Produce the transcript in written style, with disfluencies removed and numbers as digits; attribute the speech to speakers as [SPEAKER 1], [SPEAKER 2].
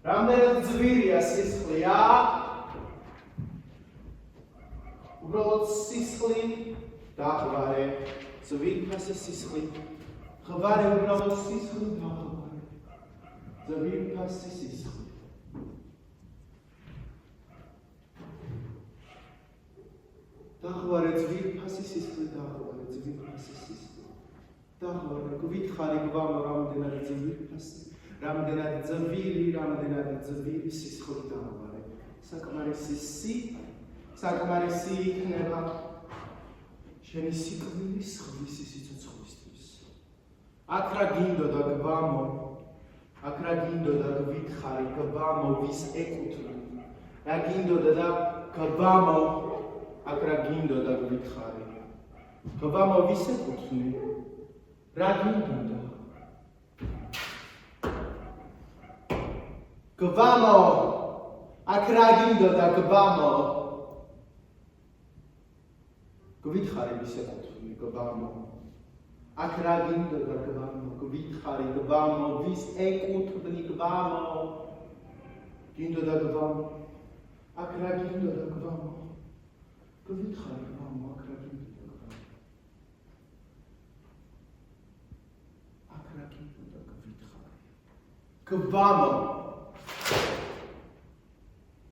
[SPEAKER 1] რამდენად ძვირია სისხლი, უბრალოდ სისხლი დაღვარე, ძვირფასი სისხლი, ღვარე უბრალოდ სისხლი დაღვარე, ძვირფასი სისხლი. დაღვარე ძვირფასი სისხლი, დაღვარე ძვირფასი სისხლი. დაღვარე, გვითხარი გვამო რამდენად ძვირფასი. რამდენად ძვირი სისხლი დაღვარე. საკმარისი იქნება შენი სიკვდილის ხვისი სიცოცხლისთვის. აქ რა გინდოდა გვამო, აქ რა გინდოდა გვითხარი გვამო ვის ეკუთვნი. რა გინდოდა და გვამო, აქ რა გინდოდა გვითხარი. გვამო ვის ეკუთვნი. რა გინდოდა. გვამო, აქ რა გინდოდა გვამო. გვითხარი ვის ეკუთვნი გვამო. აქ რა გინდოდა გვამო, გვითხარი გვამო ვის ეკუთვნი გვამო. გინდოდა გვამო. აქ რა გინდოდა გვამო. გვითხარი გვამო, აქ რა გინდოდა გვამო. აქ რა გინდოდა გვითხარი. გვამო